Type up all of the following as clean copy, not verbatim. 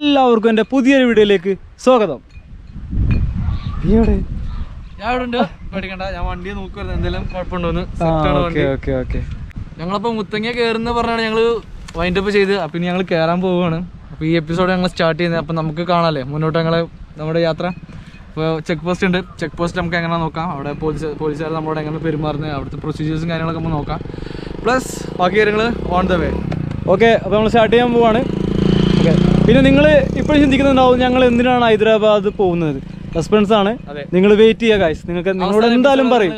എല്ലാവർക്കും എൻ്റെ പുതിയൊരു വീഡിയോയിലേക്ക് സ്വാഗതം. ഞാൻ വണ്ടി നോക്കുവായിരുന്നു എന്തെങ്കിലും കുഴപ്പമുണ്ടോന്ന്. ഞങ്ങളിപ്പോ മുത്തങ്ങ കയറുന്ന പറഞ്ഞാണ് ഞങ്ങള് വൈൻഡപ്പ് ചെയ്ത്. അപ്പൊ ഇനി ഞങ്ങൾ കയറാൻ പോവുകയാണ്. അപ്പൊ ഈ എപ്പിസോഡ് ഞങ്ങൾ സ്റ്റാർട്ട് ചെയ്യുന്നത്. അപ്പൊ നമുക്ക് കാണാല്ലേ മുന്നോട്ട് നമ്മുടെ യാത്ര. ഇപ്പോൾ ചെക്ക് പോസ്റ്റ് ഉണ്ട്. ചെക്ക് പോസ്റ്റ് നമുക്ക് എങ്ങനെ നോക്കാം, അവിടെ പോലീസുകാർ നമ്മളോട് എങ്ങനെ പെരുമാറുന്നത്, അവിടുത്തെ പ്രൊസീജിയേഴ്സും കാര്യങ്ങളൊക്കെ നമുക്ക് നോക്കാം. പ്ലസ് ബാക്കി കാര്യങ്ങൾ ഓൺ ദ വേ. ഓക്കെ, അപ്പോൾ നമ്മൾ സ്റ്റാർട്ട് ചെയ്യാൻ പോവാണ്. ഓക്കെ, പിന്നെ നിങ്ങൾ ഇപ്പോഴും ചിന്തിക്കുന്നുണ്ടാവും ഞങ്ങൾ എന്തിനാണ് ഹൈദരാബാദ് പോകുന്നത്. സസ്പെൻസ് ആണ്, നിങ്ങൾ വെയിറ്റ് ചെയ്യുക ഗൈസ്. നിങ്ങൾക്ക് നിങ്ങളോട് എന്തായാലും പറയും.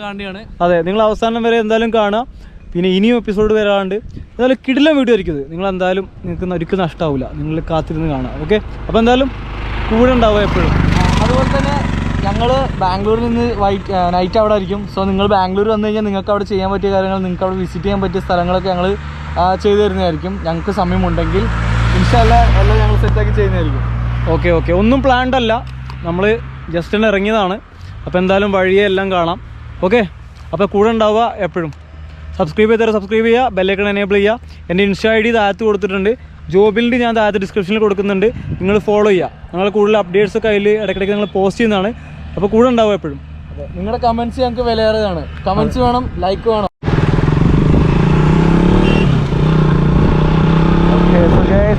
അതെ, നിങ്ങൾ അവസാനം വരെ എന്തായാലും കാണാം. പിന്നെ ഇനിയും എപ്പിസോഡ് വരാണ്ട് എന്തായാലും കിടിലം വീഡിയോ ആയിരിക്കും ഇത്. നിങ്ങൾ എന്തായാലും നിങ്ങൾക്ക് ഒരിക്കലും നഷ്ടമാവില്ല, നിങ്ങൾ കാത്തിരുന്ന് കാണാം. ഓക്കെ, അപ്പോൾ എന്തായാലും കൂടെ ഉണ്ടാവുക എപ്പോഴും. അതുപോലെ തന്നെ ഞങ്ങൾ ബാംഗ്ലൂരിൽ നിന്ന് നൈറ്റ് അവിടെ ആയിരിക്കും. സോ നിങ്ങൾ ബാംഗ്ലൂർ വന്നു കഴിഞ്ഞാൽ നിങ്ങൾക്ക് അവിടെ ചെയ്യാൻ പറ്റിയ കാര്യങ്ങൾ, നിങ്ങൾക്ക് അവിടെ വിസിറ്റ് ചെയ്യാൻ പറ്റിയ സ്ഥലങ്ങളൊക്കെ ഞങ്ങൾ ചെയ്തു തരുന്നതായിരിക്കും. ഞങ്ങൾക്ക് സമയമുണ്ടെങ്കിൽ ഇൻഷാല്ലാ എല്ലാം ഞങ്ങൾ സെറ്റാക്കി ചെയ്യുന്നതായിരിക്കും. ഓക്കെ, ഒന്നും പ്ലാൻഡ് അല്ല, നമ്മൾ ജസ്റ്റ് ഒന്ന് ഇറങ്ങിയതാണ്. അപ്പോൾ എന്തായാലും വഴിയെ എല്ലാം കാണാം. ഓക്കെ, അപ്പോൾ കൂടെ ഉണ്ടാവുക എപ്പോഴും. സബ്സ്ക്രൈബ് ചെയ്തവരെ സബ്സ്ക്രൈബ് ചെയ്യുക, ബെല്ലൈക്കൺ എനേബിൾ ചെയ്യുക. എൻ്റെ ഇൻസ്റ്റാ ID താഴത്ത് കൊടുത്തിട്ടുണ്ട്, ജോബിൻ്റെ ഞാൻ താഴത്ത് ഡിസ്ക്രിപ്ഷനിൽ കൊടുക്കുന്നുണ്ട്. നിങ്ങൾ ഫോളോ ചെയ്യുക. ഞങ്ങൾ കൂടുതൽ അപ്ഡേറ്റ്സ് ഒക്കെ അതിൽ ഇടയ്ക്കിടയ്ക്ക് നിങ്ങൾ പോസ്റ്റ് ചെയ്യുന്നതാണ്. അപ്പോൾ കൂടെ ഉണ്ടാവുക എപ്പോഴും. നിങ്ങളുടെ കമൻറ്റ്സ് ഞങ്ങൾക്ക് വിലയേറിയതാണ്. കമൻറ്റ്സ് വേണം, ലൈക്ക് വേണം.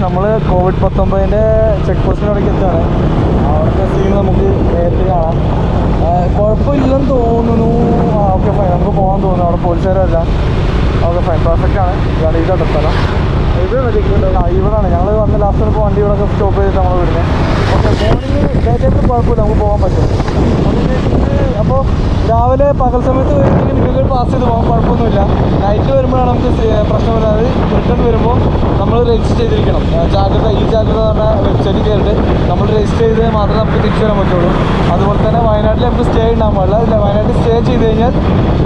നമ്മൾ COVID-19 ചെക്ക് പോസ്റ്റിനോടൊക്കെ എത്താണ്. അവിടുത്തെ സീൻ നമുക്ക് നേരിട്ട് കാണാം. കുഴപ്പമില്ലെന്ന് തോന്നുന്നു. ഓക്കെ ഫൈൻ, നമുക്ക് പോകാൻ തോന്നുന്നു. അവിടെ പോലീസുകാരല്ല. ഓക്കെ ഫൈൻ, പെർഫെക്റ്റ് ആണ്. ഇതാണ് ഇതാണ് സ്ഥലം. ഇവിടാണ് ഞങ്ങൾ വന്ന ലാസ്റ്റ് ഇപ്പോൾ വണ്ടി ഇവിടെ സ്റ്റോപ്പ് ചെയ്തിട്ട് നമ്മൾ വിടുന്നത്. ഓക്കെ, മോർണിംഗ് ഡേ ടൈമിൽ കുഴപ്പമില്ല, നമുക്ക് പോകാൻ പറ്റും. അപ്പോൾ രാവിലെ പകൽ സമയത്ത് വരുന്നെങ്കിൽ നിങ്ങൾക്ക് പാസ് ചെയ്ത് പോകാൻ കുഴപ്പമൊന്നുമില്ല. നൈറ്റ് വരുമ്പോഴാണ് നമുക്ക് പ്രശ്നം വരുന്നത്. റിട്ടേൺ വരുമ്പോൾ നമ്മൾ രജിസ്റ്റർ ചെയ്തിരിക്കണം. ഈ ജാഗ്രത എന്ന് പറഞ്ഞാൽ വെബ്സൈറ്റിൽ കയറിയിട്ട് നമ്മൾ രജിസ്റ്റർ ചെയ്ത് മാത്രമേ നമുക്ക് തിരിച്ചു വരാൻ പറ്റുള്ളൂ. അതുപോലെ തന്നെ വയനാട്ടിൽ നമുക്ക് സ്റ്റേ ഉണ്ടാകാൻ പാടില്ല. ഇല്ല, വയനാട്ടിൽ സ്റ്റേ ചെയ്ത് കഴിഞ്ഞാൽ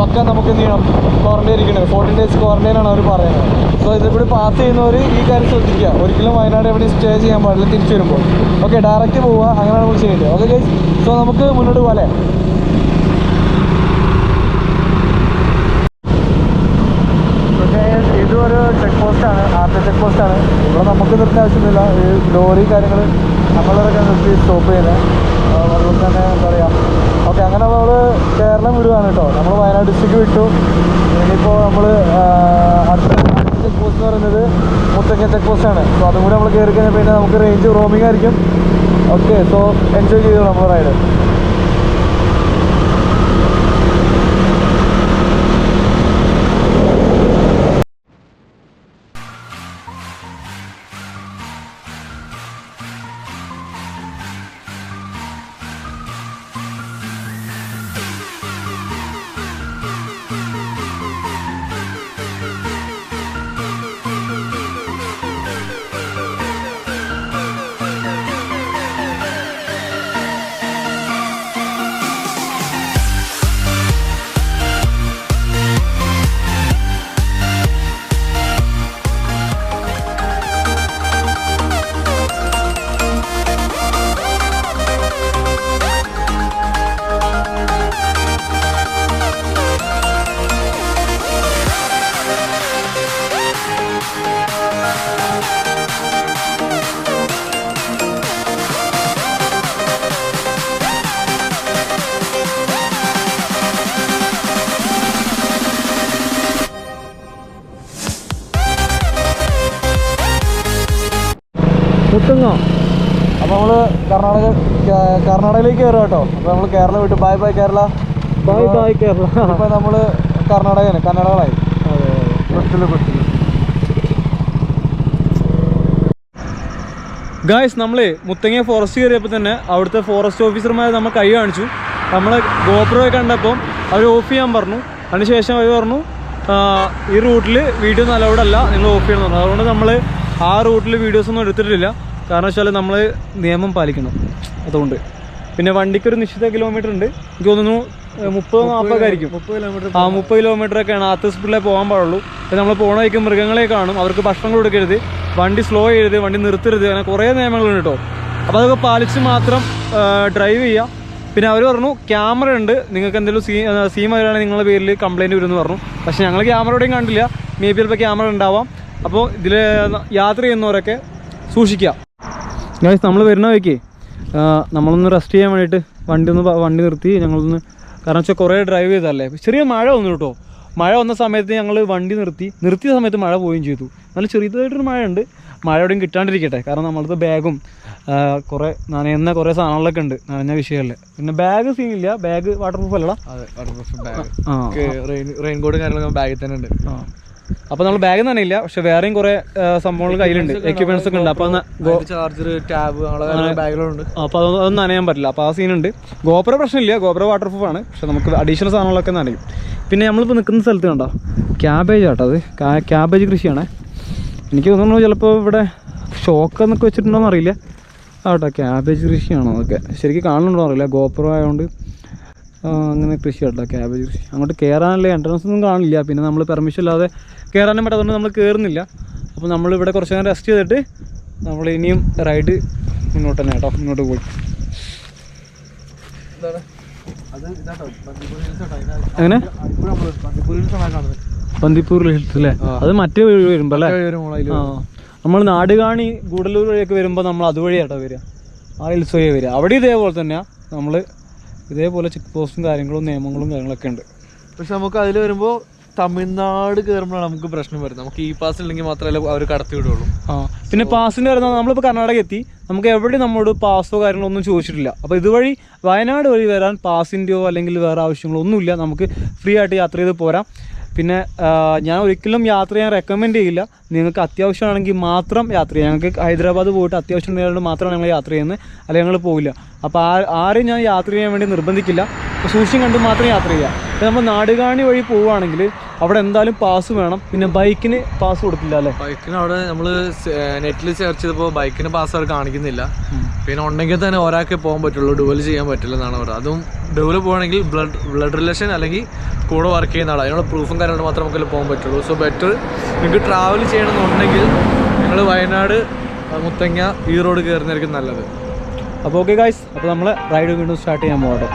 പക്ക നമുക്ക് എന്ത് ചെയ്യണം, ക്വാറന്റൈൻ ഇരിക്കണം. 14 days ക്വാറന്റൈനാണ് അവർ പറയുന്നത്. സോ ഇതിലൂടെ പാസ് ചെയ്യുന്നവർ ഈ കാര്യം ശ്രദ്ധിക്കുക. ഒരിക്കലും വയനാട് എവിടെയും സ്റ്റേ ചെയ്യാൻ പാടില്ല തിരിച്ചു വരുമ്പോൾ. ഓക്കെ, ഡയറക്റ്റ് പോവുക, അങ്ങനെയാണ് നമ്മൾ ചെയ്യേണ്ടത്. ഓക്കെ ഗൈസ്, സോ നമുക്ക് മുന്നോട്ട് പോലെ. ഇതൊരു ചെക്ക് പോസ്റ്റാണ്, ആദ്യത്തെ ചെക്ക് പോസ്റ്റാണ്. ഇവിടെ നമുക്ക് നിർത്തേണ്ട ആവശ്യമൊന്നുമില്ല. ഈ ലോറി കാര്യങ്ങൾ നമ്മളൊക്കെ നിർത്തി സ്റ്റോപ്പ് ചെയ്യുന്നത്. അതുകൊണ്ട് തന്നെ എന്താ പറയുക. ഓക്കെ, അങ്ങനെ നമ്മൾ കേരളം വിടുകയാണ് കേട്ടോ. നമ്മൾ വയനാട് ഡിസ്ട്രിക്ട് വിട്ടു. ഇനിയിപ്പോൾ നമ്മൾ അടുത്ത ചെക്ക് പോസ്റ്റ് എന്ന് പറയുന്നത് മുത്തങ്ങ ചെക്ക് പോസ്റ്റാണ്. സോ അതും കൂടി നമ്മൾ കയറി കഴിഞ്ഞാൽ പിന്നെ നമുക്ക് റേഞ്ച് റോമിംഗ് ആയിരിക്കും. ഓക്കെ, സോ എൻജോയ് ചെയ്തു നമ്മൾ റൈഡ്. മുത്തങ്ങ. അപ്പോൾ നമ്മൾ കർണാടകയിലേക്ക് കയറുക കേട്ടോ. അപ്പോൾ നമ്മൾ കേരള വിട്ടു. Bye bye Kerala, bye bye Kerala. ഇപ്പോൾ നമ്മൾ കർണാടകകളായി. ഗായ്സ്, നമ്മൾ മുത്തങ്ങ ഫോറസ്റ്റ് കയറിയപ്പോൾ തന്നെ അവിടുത്തെ ഫോറസ്റ്റ് ഓഫീസർമാർ നമ്മൾ കൈ കാണിച്ചു. നമ്മൾ ഗോപ്രോയെ കണ്ടപ്പോൾ അവർ ഓഫ് ചെയ്യാൻ പറഞ്ഞു. അതിനുശേഷം അവർ പറഞ്ഞു ഈ റൂട്ടിൽ വീഡിയോ ഒന്നും അലൗഡ് അല്ല, നിങ്ങൾ ഓഫ് ചെയ്യണം പറഞ്ഞു. അതുകൊണ്ട് നമ്മൾ ആ റൂട്ടിൽ വീഡിയോസൊന്നും എടുത്തിട്ടില്ല. കാരണം വെച്ചാൽ നമ്മൾ നിയമം പാലിക്കണം. അതുകൊണ്ട് പിന്നെ വണ്ടിക്കൊരു നിശ്ചിത കിലോമീറ്റർ ഉണ്ട്. എനിക്ക് തോന്നുന്നു 30-40 ആയിരിക്കും. 30 കിലോമീറ്ററൊക്കെയാണ് ആത്ത സ്പീഡിലേ പോകാൻ പാടുള്ളൂ. നമ്മൾ പോണ വഴിക്ക് മൃഗങ്ങളെ കാണും, അവർക്ക് ഭക്ഷണം കൊടുക്കരുത്, വണ്ടി സ്ലോ ചെയ്യരുത്, വണ്ടി നിർത്തരുത്, അങ്ങനെ കുറേ നിയമങ്ങളുണ്ട് കേട്ടോ. അപ്പോൾ അതൊക്കെ പാലിച്ച് മാത്രം ഡ്രൈവ് ചെയ്യുക. പിന്നെ അവർ പറഞ്ഞു ക്യാമറ ഉണ്ട്, നിങ്ങൾക്ക് എന്തെങ്കിലും സീൻ വരികയാണെങ്കിൽ നിങ്ങളുടെ പേരിൽ കംപ്ലയിൻറ്റ് വരുമെന്ന് പറഞ്ഞു. പക്ഷേ ഞങ്ങൾ ക്യാമറയോടെയും കണ്ടില്ല. മേ ബി ചിലപ്പോൾ ക്യാമറ ഉണ്ടാവാം. അപ്പോൾ ഇതിൽ യാത്ര ചെയ്യുന്നവരൊക്കെ സൂക്ഷിക്കുക. ഗൈസ് നമ്മൾ വരുന്ന വഴിക്ക് നമ്മളൊന്ന് റെസ്റ്റ് ചെയ്യാൻ വേണ്ടിയിട്ട് വണ്ടി നിർത്തി ഞങ്ങളൊന്ന്, കാരണം വെച്ചാൽ കുറേ ഡ്രൈവ് ചെയ്തല്ലേ, ചെറിയ മഴ വന്നു കേട്ടോ. മഴ വന്ന സമയത്ത് ഞങ്ങൾ വണ്ടി നിർത്തിയ സമയത്ത് മഴ പോവുകയും ചെയ്തു. നല്ല ചെറിയതായിട്ടൊരു മഴയുണ്ട്. മഴ എവിടെയും കിട്ടാണ്ടിരിക്കട്ടെ, കാരണം നമ്മളത് ബാഗും കുറേ നനയുന്ന കുറേ സാധനങ്ങളൊക്കെ ഉണ്ട്, നനഞ്ഞ വിഷയമല്ലേ. പിന്നെ ബാഗ് സീനില്ല, ബാഗ് വാട്ടർ പ്രൂഫ് അല്ലടാ. റെയിൻകോട്ടും കാര്യങ്ങളൊക്കെ ബാഗിൽ തന്നെ ഉണ്ട്. അപ്പോൾ നമ്മൾ ബാഗ് നനയില്ല, പക്ഷെ വേറെയും കുറേ സംഭവങ്ങൾ കയ്യിലുണ്ട്, എക്യുപ്മെന്റ്സ് ഒക്കെ ഉണ്ട്. അപ്പോൾ ചാർജർ, ടാബ് ബാഗിലുണ്ട്. അപ്പോൾ അതൊന്നും നനയാൻ പറ്റില്ല. അപ്പോൾ ആ സീനുണ്ട്. ഗോപ്രോ പ്രശ്നമില്ല, ഗോപ്രോ വാട്ടർ പ്രൂഫ് ആണ്, പക്ഷെ നമുക്ക് അഡീഷണൽ സാധനങ്ങളൊക്കെ നനയും. പിന്നെ നമ്മളിപ്പോൾ നിൽക്കുന്ന സ്ഥലത്ത് കണ്ടോ ക്യാബേജ് ആട്ടോ, അത് ക്യാബേജ് കൃഷിയാണേ. എനിക്ക് തോന്നുന്നു ചിലപ്പോൾ ഇവിടെ ഷോക്ക് എന്നൊക്കെ വെച്ചിട്ടുണ്ടോയെന്ന് അറിയില്ല. ആട്ടോ ക്യാബേജ് കൃഷിയാണോ അതൊക്കെ, ശരിക്കും കാണുന്നുണ്ടോ അറിയില്ല, ഗോപ്രോ ആയതുകൊണ്ട് അങ്ങനെ കൃഷി കേട്ടോ, ക്യാബേജ് കൃഷി. അങ്ങോട്ട് കയറാനുള്ള എൻട്രൻസ് ഒന്നും കാണില്ല, പിന്നെ നമ്മൾ പെർമിഷൻ ഇല്ലാതെ കയറാനും പറ്റാത്തതുകൊണ്ട് നമ്മൾ കയറുന്നില്ല. അപ്പോൾ നമ്മളിവിടെ കുറച്ച് നേരം റെസ്റ്റ് ചെയ്തിട്ട് നമ്മൾ ഇനിയും റൈഡ് മുന്നോട്ട് തന്നെ കേട്ടോ, മുന്നോട്ട് പോയി. അങ്ങനെ ബന്ദിപ്പൂർ ഹിൽസ് അല്ലേ, അത് മറ്റേ വഴി വരുമ്പോൾ അല്ലേ. നമ്മൾ നാടുകാണി ഗൂഡല്ലൂർ വഴിയൊക്കെ വരുമ്പോൾ നമ്മൾ അതുവഴി കേട്ടോ വരിക, ആ ഹിൽസ് വഴി വരിക. അവിടെ ഇതേപോലെ തന്നെയാണ്, നമ്മൾ ഇതേപോലെ ചെക്ക് പോസ്റ്റും കാര്യങ്ങളും നിയമങ്ങളും കാര്യങ്ങളൊക്കെ ഉണ്ട്. പക്ഷെ നമുക്ക് അതിൽ വരുമ്പോൾ തമിഴ്നാട് കയറുമ്പോഴാണ് നമുക്ക് പ്രശ്നം വരുന്നത്. നമുക്ക് ഈ പാസ് ഉണ്ടെങ്കിൽ മാത്രമല്ല അവർ കടത്തി വിടുള്ളൂ. പിന്നെ പാസിൻ്റെ വരുന്നത് നമ്മളിപ്പോൾ കർണാടക എത്തി, നമുക്ക് എവിടെ നമ്മോട് പാസോ കാര്യങ്ങളോ ഒന്നും ചോദിച്ചിട്ടില്ല. അപ്പോൾ ഇതുവഴി വയനാട് വഴി വരാൻ പാസിൻ്റെയോ അല്ലെങ്കിൽ വേറെ ആവശ്യങ്ങളോ ഒന്നുമില്ല, നമുക്ക് ഫ്രീ ആയിട്ട് യാത്ര ചെയ്ത് പോരാം. പിന്നെ ഞാൻ ഒരിക്കലും യാത്ര ചെയ്യാൻ റെക്കമെൻഡ് ചെയ്യില്ല. നിങ്ങൾക്ക് അത്യാവശ്യമാണെങ്കിൽ മാത്രം യാത്ര ചെയ്യാം. ഞങ്ങൾക്ക് ഹൈദരാബാദ് പോയിട്ട് അത്യാവശ്യം ഉണ്ടെങ്കിൽ മാത്രമാണ് ഞങ്ങൾ യാത്ര ചെയ്യുന്നത്, അല്ലെങ്കിൽ ഞങ്ങൾ പോവില്ല. അപ്പോൾ ആരെയും ഞാൻ യാത്ര ചെയ്യാൻ വേണ്ടി നിർബന്ധിക്കില്ല. അപ്പോൾ സൂക്ഷ്യം കണ്ട് മാത്രം യാത്ര ചെയ്യുക. പിന്നെ നമ്മൾ നാടുകാണി വഴി പോവുകയാണെങ്കിൽ അവിടെ എന്തായാലും പാസ് വേണം. പിന്നെ ബൈക്കിന് പാസ് കൊടുക്കില്ല അല്ലേ? ബൈക്കിന് അവിടെ നമ്മൾ നെറ്റിൽ സെർച്ച് ചെയ്തപ്പോൾ ബൈക്കിന് പാസ് അവർ കാണിക്കുന്നില്ല. പിന്നെ ഉണ്ടെങ്കിൽ തന്നെ ഒരാൾക്കേ പോകാൻ പറ്റുള്ളൂ, ഡുവൽ ചെയ്യാൻ പറ്റില്ല എന്നാണ് പറയുന്നത്. അതും ഡുവൽ പോകണമെങ്കിൽ ബ്ലഡ് റിലേഷൻ അല്ലെങ്കിൽ കൂടെ വർക്ക് ചെയ്യുന്ന ആൾ, അതിനുള്ള പ്രൂഫും കാര്യങ്ങളും മാത്രമേ നമുക്ക് പോകാൻ പറ്റുള്ളൂ. സോ ബെറ്റർ നിങ്ങൾക്ക് ട്രാവൽ ചെയ്യണമെന്നുണ്ടെങ്കിൽ നിങ്ങൾ വയനാട് മുത്തങ്ങ ഈ റോഡ് കയറുന്നതായിരിക്കും നല്ലത്. അപ്പോൾ ഓക്കെ ഗൈസ്, അപ്പോൾ നമ്മൾ റൈഡ് വീണ്ടും സ്റ്റാർട്ട് ചെയ്യാൻ പോകട്ടെ.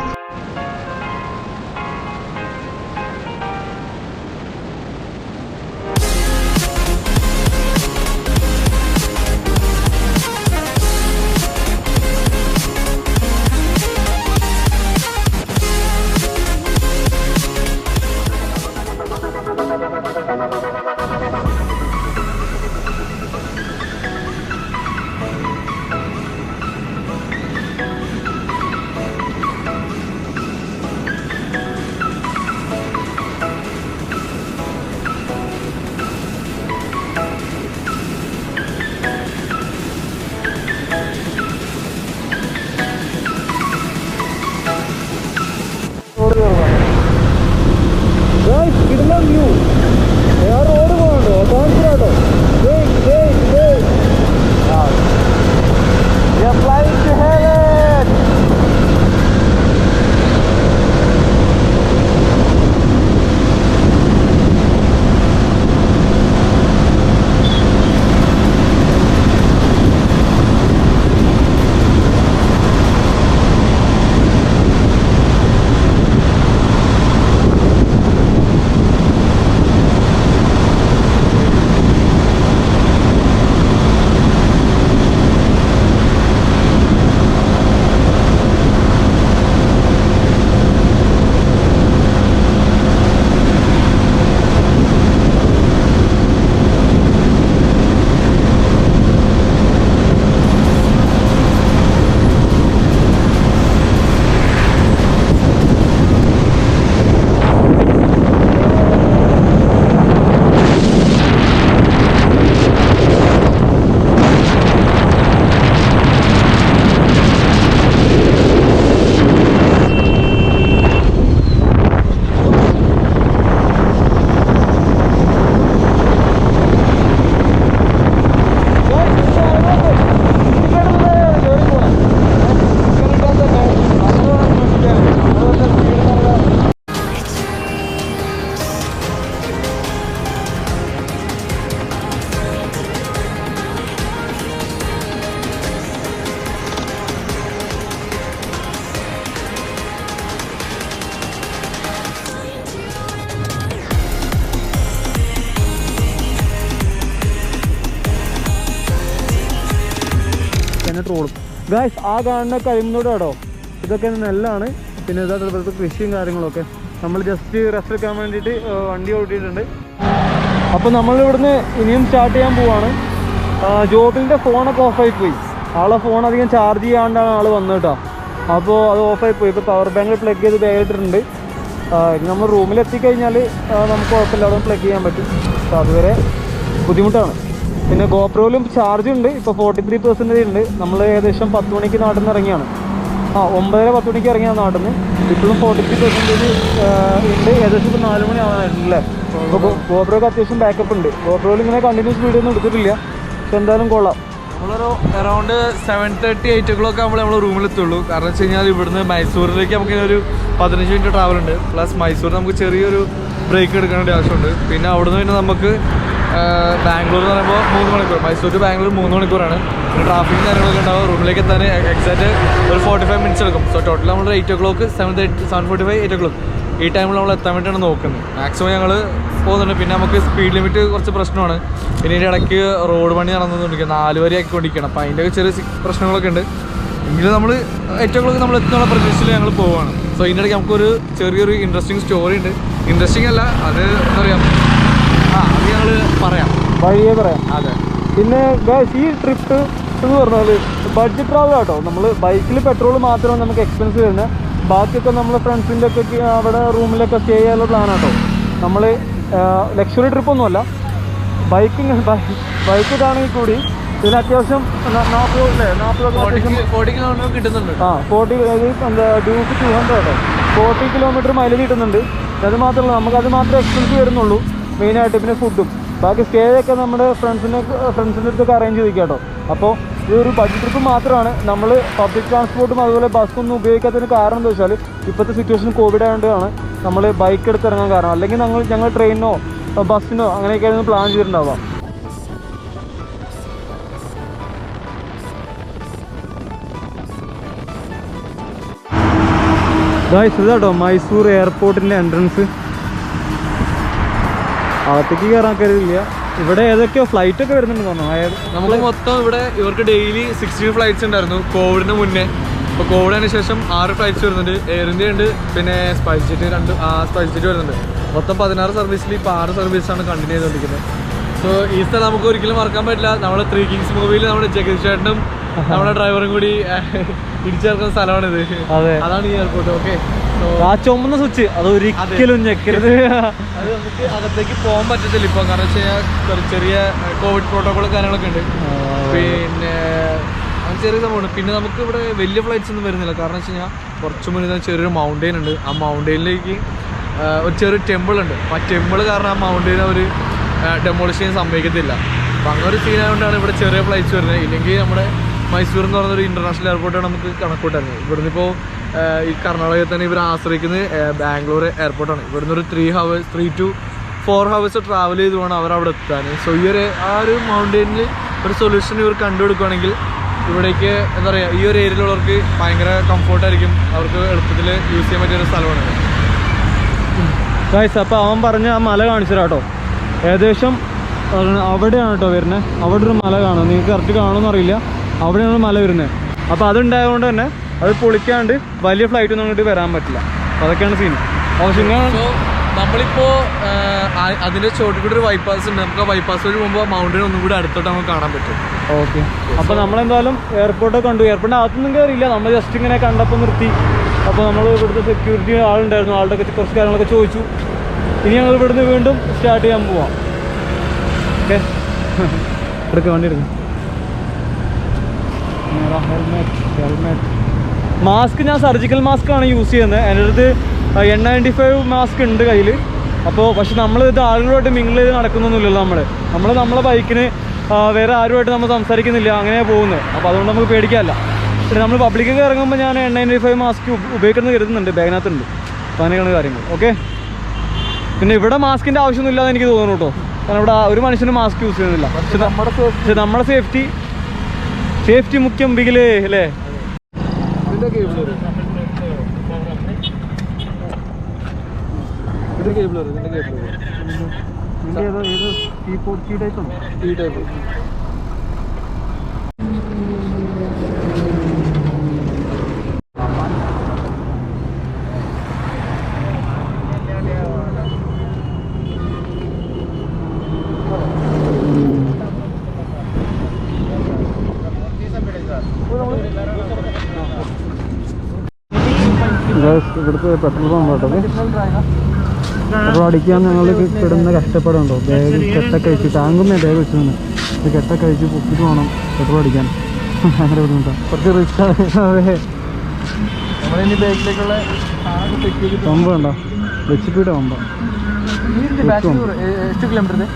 ഗായ്സ് ആ കാണുന്ന കരിമ്പൂട് കേട്ടോ, ഇതൊക്കെ നെല്ലാണ്. പിന്നെ ഇതൊക്കെ കൃഷിയും കാര്യങ്ങളൊക്കെ. നമ്മൾ ജസ്റ്റ് റെസ്റ്റ് എടുക്കാൻ വേണ്ടിയിട്ട് വണ്ടി ഓടിയിട്ടുണ്ട്. അപ്പോൾ നമ്മളിവിടുന്ന് ഇനിയും സ്റ്റാർട്ട് ചെയ്യാൻ പോവാണ്. ജോബിൻ്റെ ഫോണൊക്കെ ഓഫായി പോയി. ആളെ ഫോൺ അധികം ചാർജ് ചെയ്യാണ്ടാണ് ആൾ വന്നത് കേട്ടോ. അപ്പോൾ അത് ഓഫായി പോയി. ഇപ്പോൾ പവർ ബാങ്ക് പ്ലഗ് ചെയ്ത് ബാഗിട്ടിട്ടുണ്ട്. നമ്മൾ റൂമിലെത്തിക്കഴിഞ്ഞാൽ നമുക്ക് കുഴപ്പമില്ല, അവിടെ പ്ലഗ് ചെയ്യാൻ പറ്റും. അപ്പോൾ അതുവരെ ബുദ്ധിമുട്ടാണ്. പിന്നെ ഗോപ്രോയിലും ചാർജ് ഉണ്ട്. ഇപ്പോൾ 43% ഉണ്ട്. നമ്മൾ ഏകദേശം 10 മണിക്ക് നാട്ടിൽ നിന്ന് ഇറങ്ങിയാണ്. 9:10 മണിക്ക് ഇറങ്ങിയാണ് നാട്ടിൽ നിന്ന്. ഇപ്പോഴും 43% ഉണ്ട്. ഏകദേശം ഇപ്പോൾ 4 മണി ആവാനായിട്ടുണ്ടല്ലേ. അപ്പോൾ ഗോപ്രോക്ക് അത്യാവശ്യം ബാക്കപ്പ് ഉണ്ട്. ഗോപ്രോയിൽ ഇങ്ങനെ കണ്ടിന്യൂസ് വീഡിയോ ഒന്നും എടുത്തിട്ടില്ല. പക്ഷെ എന്തായാലും കൊള്ളാം. നമ്മളൊരു അറൗണ്ട് 7:30, 8 o'clock ആകുമ്പോൾ നമ്മൾ റൂമിലെത്തുള്ളൂ. കാരണം വെച്ച് കഴിഞ്ഞാൽ ഇവിടുന്ന് മൈസൂരിലേക്ക് നമുക്ക് ഒരു 15 മിനിറ്റ് ട്രാവൽ ഉണ്ട്. പ്ലസ് മൈസൂർ നമുക്ക് ചെറിയൊരു ബ്രേക്ക് എടുക്കേണ്ട ആവശ്യമുണ്ട്. പിന്നെ അവിടുന്ന് പിന്നെ നമുക്ക് ബാംഗ്ലൂർ എന്ന് പറയുമ്പോൾ 3 മണിക്കൂർ, മൈസൂർ ടു ബാംഗ്ലൂർ 3 മണിക്കൂറാണ്. പിന്നെ ട്രാഫിക്കും കാര്യങ്ങളൊക്കെ ഉണ്ടാവും. റൂമിലേക്ക് എത്താൻ എക്സാക്റ്റ് ഒരു 45 മിനിറ്റ്സ് എടുക്കും. സോ ടോട്ടൽ നമ്മൾ 8 o'clock, 7:45, 8 o'clock ഈ ടൈമിൽ നമ്മൾ എത്താൻ വേണ്ടിയാണ് നോക്കുന്നത്. മാക്സിമം ഞങ്ങൾ പോകുന്നുണ്ട്. പിന്നെ നമുക്ക് സ്പീഡ് ലിമിറ്റ് കുറച്ച് പ്രശ്നമാണ്. പിന്നെ ഇതിൻ്റെ ഇടയ്ക്ക് റോഡ് പണി നടന്നുകൊണ്ടിരിക്കുക, 4 വരെ ആക്കിക്കൊണ്ടിരിക്കണം. അപ്പോൾ അതിൻ്റെ ചെറിയ പ്രശ്നങ്ങളൊക്കെ ഉണ്ട്. എങ്കിലും നമ്മൾ 8 o'clock നമ്മൾ എത്തുന്നുള്ള പ്രതീക്ഷയിൽ ഞങ്ങൾ പോവുകയാണ്. സോ ഇതിൻ്റെ ഇടയ്ക്ക് നമുക്കൊരു ചെറിയൊരു ഇൻട്രസ്റ്റിംഗ് സ്റ്റോറി ഉണ്ട്. ഇൻട്രസ്റ്റിംഗ് അല്ല, അത് എന്താ പറയുക, അത് ഞങ്ങൾ പറയാം, വഴിയേ പറയാം. അതെ. പിന്നെ ഈ ട്രിപ്പ് എന്ന് പറഞ്ഞാൽ ബഡ്ജറ്റ് ട്രാവൽ ആട്ടോ. നമ്മൾ ബൈക്കിൽ പെട്രോൾ മാത്രമാണ് നമുക്ക് എക്സ്പെൻസ് വരുന്നത്. ബാക്കിയൊക്കെ നമ്മൾ ഫ്രണ്ട്സിൻ്റെ ഒക്കെ അവിടെ റൂമിലൊക്കെ സ്റ്റേ ചെയ്യാനുള്ള പ്ലാനാട്ടോ. നമ്മൾ ലക്ഷറി ട്രിപ്പൊന്നുമല്ല. ബൈക്കിലാണെങ്കിൽ കൂടി ഇതിന് അത്യാവശ്യം 40 കിലോമീറ്റർ കിട്ടുന്നുണ്ട്. 40 എന്താ ഡ്യൂക്ക് 200 കേട്ടോ. 40 കിലോമീറ്റർ മൈലേജ് കിട്ടുന്നുണ്ട്. അത് മാത്രമല്ല, നമുക്കത് മാത്രമേ എക്സ്പെൻസ് വരുന്നുള്ളൂ മെയിനായിട്ട്. പിന്നെ ഫുഡും ബാക്കി സ്റ്റേ ഒക്കെ നമ്മുടെ ഫ്രണ്ട്സിൻ്റെ അടുത്തൊക്കെ അറേഞ്ച് ചെയ്തിരിക്കുക കേട്ടോ. അപ്പോൾ ഇതൊരു ബഡ്ജറ്റ് ട്രിപ്പ് മാത്രമാണ്. നമ്മൾ പബ്ലിക് ട്രാൻസ്പോർട്ടും അതുപോലെ ബസ്സൊന്നും ഉപയോഗിക്കാത്തതിന് കാരണം എന്താ വെച്ചാൽ ഇപ്പോഴത്തെ സിറ്റുവേഷൻ കോവിഡ് ആയതുകൊണ്ടാണ് നമ്മൾ ബൈക്ക് എടുത്ത് ഇറങ്ങാൻ കാരണം. അല്ലെങ്കിൽ ഞങ്ങൾ ട്രെയിനോ ബസ്സിനോ അങ്ങനെയൊക്കെയായിരുന്നു പ്ലാൻ ചെയ്തിട്ടുണ്ടാവാം. ഇതാട്ടോ മൈസൂർ എയർപോർട്ടിൻ്റെ എൻട്രൻസ്. അകത്തേക്ക് കയറാൻ കഴിയില്ല. ഇവിടെ ഏതൊക്കെയോ ഫ്ലൈറ്റ് ഒക്കെ വരുന്നുണ്ട് തോന്നുന്നു. നമുക്ക് മൊത്തം ഇവിടെ ഇവർക്ക് ഡെയിലി 16 ഫ്ലൈറ്റ്സ് ഉണ്ടായിരുന്നു കോവിഡിന് മുന്നേ. അപ്പോൾ കോവിഡിന് ശേഷം 6 ഫ്ലൈറ്റ്സ് വരുന്നുണ്ട്. എയർ ഇന്ത്യ ഉണ്ട്, പിന്നെ സ്പൈസ് ജെറ്റ് വരുന്നുണ്ട്. മൊത്തം 16 സർവീസിൽ ഇപ്പോൾ 6 സർവീസാണ് കണ്ടിന്യൂ ചെയ്തുകൊണ്ടിരിക്കുന്നത്. സോ ഈ സ്ഥലം നമുക്ക് ഒരിക്കലും മറക്കാൻ പറ്റില്ല. നമ്മുടെ 3 Kings മൂവിയിൽ നമ്മുടെ ജഗദീഷ് ചേട്ടനും നമ്മുടെ ഡ്രൈവറും കൂടി ഇടിച്ചേർക്കുന്ന സ്ഥലമാണിത്. അതെ, അതാണ് ഈ എയർപോർട്ട്. ഓക്കെ, ആ ചുമന്ന സ്വിച്ച് അത് ഒരിക്കലും ഞെക്കരുത്. അത് നമുക്ക് അകത്തേക്ക് പോകാൻ പറ്റത്തില്ല ഇപ്പോൾ. കാരണം വെച്ച് കഴിഞ്ഞാൽ ചെറിയ കോവിഡ് പ്രോട്ടോകോൾ കാര്യങ്ങളൊക്കെ ഉണ്ട്. പിന്നെ അങ്ങനെ ചെറിയ സംഭവമാണ്. പിന്നെ നമുക്ക് ഇവിടെ വലിയ ഫ്ലൈറ്റ്സ് ഒന്നും വരുന്നില്ല. കാരണം വെച്ച് കഴിഞ്ഞാൽ കുറച്ച് മുന്നേ ചെറിയൊരു മൗണ്ടെയിൻ ഉണ്ട്. ആ മൗണ്ടെയിനിലേക്ക് ഒരു ചെറിയ ടെമ്പിൾ ഉണ്ട്. ആ ടെമ്പിൾ കാരണം ആ മൗണ്ടെയിൻ അവർ ഡെമോളിഷ് ചെയ്യാൻ സമ്മതിക്കത്തില്ല. അപ്പം അങ്ങനെ ഒരു സീനായതുകൊണ്ടാണ് ഇവിടെ ചെറിയ ഫ്ലൈറ്റ്സ് വരുന്നത്. ഇല്ലെങ്കിൽ നമ്മുടെ മൈസൂർ എന്ന് പറഞ്ഞൊരു ഇൻ്റർനാഷണൽ എയർപോർട്ടാണ് നമുക്ക് കണക്കൂട്ടായിരുന്നത്. ഇവിടുന്ന് ഇപ്പോൾ ഈ കർണാടകയിൽ തന്നെ ഇവർ ആശ്രയിക്കുന്നത് ബാംഗ്ലൂർ എയർപോർട്ടാണ്. ഇവിടുന്ന് ഒരു 3 to 4 hours ട്രാവൽ ചെയ്ത് വേണം അവരവിടെ എത്താൻ. സോ ഈ ഒരു മൗണ്ടെയിനിൽ ഒരു സൊല്യൂഷൻ ഇവർ കണ്ടുകൊടുക്കുകയാണെങ്കിൽ ഇവിടേക്ക് എന്താ പറയുക, ഈ ഒരു ഏരിയയിലുള്ളവർക്ക് ഭയങ്കര കംഫോർട്ടായിരിക്കും. അവർക്ക് എളുപ്പത്തിൽ യൂസ് ചെയ്യാൻ പറ്റിയൊരു സ്ഥലമാണ്. അപ്പോൾ അവൻ പറഞ്ഞ ആ മല കാണിച്ചു കേട്ടോ. ഏകദേശം അവിടെയാണ് കേട്ടോ വരുന്നത്. അവിടെ ഒരു മല കാണും. നിങ്ങൾക്ക് കറക്റ്റ് കാണുമെന്ന് അറിയില്ല. അവിടെയാണ് മല വരുന്നത്. അപ്പോൾ അതുണ്ടായതുകൊണ്ട് തന്നെ അത് പൊളിക്കാണ്ട് വലിയ ഫ്ലൈറ്റ് ഒന്നും അങ്ങോട്ട് വരാൻ പറ്റില്ല. അപ്പോൾ അതൊക്കെയാണ് സീൻ. നമ്മളിപ്പോൾ അതിൻ്റെ ചോട്ടിൽ കൂടി ഒരു ബൈപ്പാസ് ഉണ്ട്. നമുക്ക് ആ ബൈപ്പാസ് വഴി പോകുമ്പോൾ മൗണ്ടൻ ഒന്നും കൂടി അടുത്തോട്ട് നമുക്ക് കാണാൻ പറ്റും. ഓക്കെ, അപ്പോൾ നമ്മളെന്തായാലും എയർപോർട്ടൊക്കെ കണ്ടു. എയർപോർട്ടിൻ്റെ അകത്തൊന്നും കയറിയില്ല. നമ്മൾ ജസ്റ്റ് ഇങ്ങനെ കണ്ടപ്പോൾ നിർത്തി. അപ്പോൾ നമ്മൾ ഇവിടുത്തെ സെക്യൂരിറ്റി ആളുണ്ടായിരുന്നു. ആളുടെ കുറച്ച് കാര്യങ്ങളൊക്കെ ചോദിച്ചു. ഇനി ഞങ്ങൾ ഇവിടുന്ന് വീണ്ടും സ്റ്റാർട്ട് ചെയ്യാൻ പോവാം. ഓക്കെ, വണ്ടി എടുക്കും. ഹെൽമെറ്റ് മാസ്ക് ഞാൻ സർജിക്കൽ മാസ്ക് ആണ് യൂസ് ചെയ്യുന്നത്. എൻ്റെ അടുത്ത് N95 മാസ്ക് ഉണ്ട് കയ്യിൽ. അപ്പോൾ പക്ഷെ നമ്മളിത് ആളുകളുമായിട്ട് മിങ്കിൾ ചെയ്ത് നടക്കുന്നൊന്നുമില്ലല്ലോ. നമ്മളെ ബൈക്കിന് വേറെ ആരുമായിട്ട് നമ്മൾ സംസാരിക്കുന്നില്ല, അങ്ങനെ പോകുന്നത്. അപ്പോൾ അതുകൊണ്ട് നമുക്ക് പേടിക്കാമല്ല. പിന്നെ നമ്മൾ പബ്ലിക്കൊക്കെ ഇറങ്ങുമ്പോൾ ഞാൻ N95 മാസ്ക് ഉപയോഗിക്കുന്നത് കരുതുന്നുണ്ട്. ബാഗിനകത്തുണ്ട്. അപ്പോൾ അങ്ങനെയാണ് കാര്യങ്ങൾ. ഓക്കെ, പിന്നെ ഇവിടെ മാസ്കിൻ്റെ ആവശ്യമൊന്നുമില്ലാന്ന് എനിക്ക് തോന്നുന്നു കേട്ടോ. കാരണം ഇവിടെ ഒരു മനുഷ്യന് മാസ്ക് യൂസ് ചെയ്യുന്നില്ല. പക്ഷെ നമ്മുടെ സേഫ്റ്റി മുഖ്യം ബിഗിലേ അല്ലേ. ഇവിടുത്തെ പെട്രോൾ പമ്പ് പെട്രോൾ അടിക്കാൻ ഞങ്ങൾ കിടുന്ന കഷ്ടപ്പാടുണ്ടോ. ബാഗ് കെട്ടൊക്കെ വെച്ച് ടാങ്കുമേ ബാഗ് വെച്ചു ഇത് കെട്ടൊക്കെ വെച്ച് പൊക്കിട്ട് വേണം പെട്രോൾ അടിക്കാൻ. ഭയങ്കര ബുദ്ധിമുട്ടാണ്, കുറച്ച് റിസ്ക് ആണ്. അതെ, നമ്മളിനി ബാക്കിലേക്കുള്ള പമ്പ് വേണ്ട, വെച്ചിട്ട് പമ്പ. ಎಷ್ಟು ಕಿಲೋಮೀಟರ್ ಇದೆ?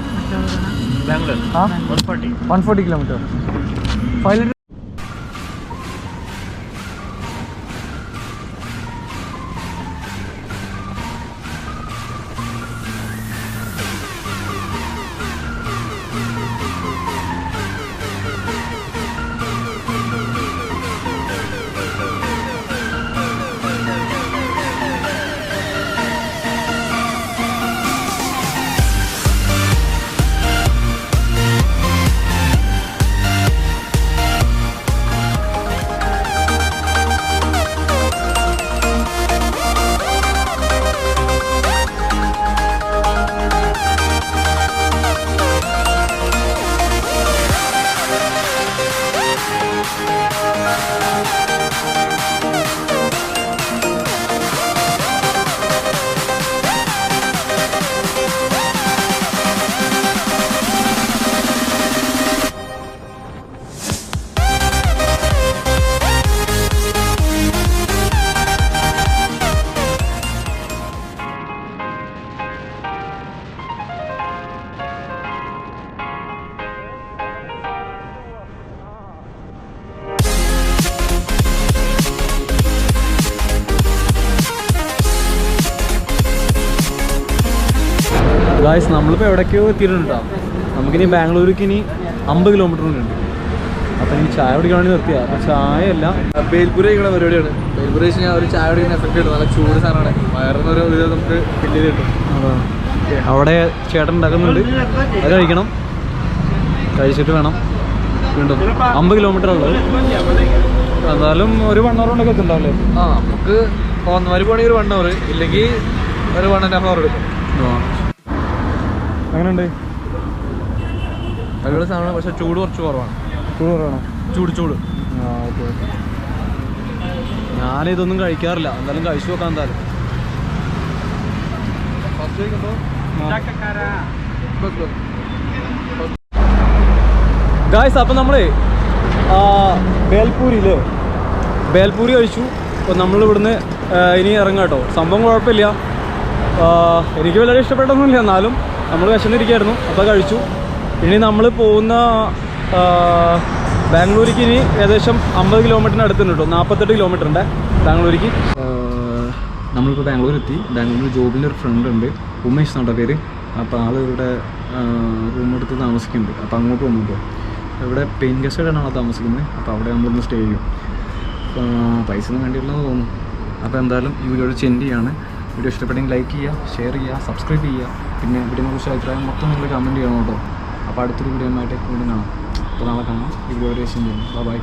Bangalore. 140 ಕಿಲೋಮೀಟರ್. 5 ಲೀಟರ್. ഗായ്സ്, നമ്മളിപ്പോൾ എവിടേക്കോ എത്തിയിട്ടുണ്ടോ. നമുക്കിനി ബാംഗ്ലൂർക്ക് ഇനി 50 കിലോമീറ്റർ ഉണ്ട്. അപ്പം ഇനി ചായ കുടിക്കാൻ വേണ്ടി നിർത്തിയാ. അപ്പം ചായ അല്ല, ബേൽപൂരി കഴിക്കുന്ന പരിപാടിയാണ്. ബേൽപൂരി വെച്ച് കഴിഞ്ഞാൽ ഒരു ചായ കുടിക്കുന്ന എഫക്റ്റ് കിട്ടും. നല്ല ചൂട് സാധനമാണ്. വയറിനൊരു ഇത് നമുക്ക് ഫില്ല് ചെയ്ത് കിട്ടും. അവിടെ ചേട്ടൻ ഉണ്ടാക്കുന്നുണ്ട്, അത് കഴിക്കണം. കഴിച്ചിട്ട് വേണം വീണ്ടും. 50 കിലോമീറ്റർ ഉള്ളത്. എന്തായാലും ഒരു 1 hour കൊണ്ടൊക്കെ എത്തുണ്ടാവില്ലേ? നമുക്ക് വരുവാണെങ്കിൽ ഒരു 1 hour, ഇല്ലെങ്കിൽ ഒരു 1.5 hour എടുക്കും. എങ്ങനെയുണ്ട്? അടിപൊളി സാധനമാണ്, പക്ഷേ ചൂട് കുറച്ച് കുറവാണ്. ചൂട് കുറവാണോ? ചൂട് ഓക്കെ ഓക്കെ. ഞാനിതൊന്നും കഴിക്കാറില്ല, എന്തായാലും കഴിച്ചു നോക്കാം. എന്തായാലും ഗായ്സ്, അപ്പം നമ്മള് ബേൽപൂരി കഴിച്ചു. അപ്പോൾ നമ്മളിവിടുന്ന് ഇനി ഇറങ്ങാം കേട്ടോ. സംഭവം കുഴപ്പമില്ല, എനിക്ക് വളരെ ഇഷ്ടപ്പെട്ടൊന്നുമില്ല, എന്നാലും നമ്മൾ വിശന്നിരിക്കുകയായിരുന്നു, അപ്പോൾ കഴിച്ചു. ഇനി നമ്മൾ പോകുന്ന ബാംഗ്ലൂർക്ക് ഇനി ഏകദേശം 50 കിലോമീറ്ററിന് അടുത്തുണ്ട് കേട്ടോ. 48 കിലോമീറ്ററിൻ്റെ ബാംഗ്ലൂർക്ക്. നമ്മളിപ്പോൾ ബാംഗ്ലൂർ എത്തി. ബാംഗ്ലൂർ ജോബിൻ്റെ ഒരു ഫ്രണ്ട് ഉണ്ട്, ഉമേഷ് എന്നാണ് പേര്. അപ്പോൾ ആൾ ഇവിടെ റൂം എടുത്ത് താമസിക്കുന്നുണ്ട്. അപ്പോൾ അങ്ങോട്ട് പോകുമ്പോൾ ഇവിടെ പെയിൻ ഗസ്റ്റായിട്ടാണ് ആൾ താമസിക്കുന്നത്. അപ്പോൾ അവിടെ നമ്മളിന്ന് സ്റ്റേ ചെയ്യും. പൈസയൊന്നും വേണ്ടിയിട്ടുള്ളതെന്ന് തോന്നുന്നു. അപ്പോൾ എന്തായാലും ഈ വീഡിയോ സെൻഡ് ചെയ്യാണ്. വീഡിയോ ഇഷ്ടപ്പെട്ടെങ്കിൽ ലൈക്ക് ചെയ്യുക, ഷെയർ ചെയ്യുക, സബ്സ്ക്രൈബ് ചെയ്യുക. പിന്നെ വീഡിയോയെക്കുറിച്ച് അഭിപ്രായം മൊത്തം നിങ്ങൾ കമൻറ്റ് ചെയ്യണം കേട്ടോ. അപ്പോൾ അടുത്തൊരു വീഡിയോ ആയിട്ട് വീണ്ടും കാണാം. അപ്പോൾ നാളെ കാണാം. ഈ വീഡിയോ സെൻഡ് ചെയ്യണം. ബൈ.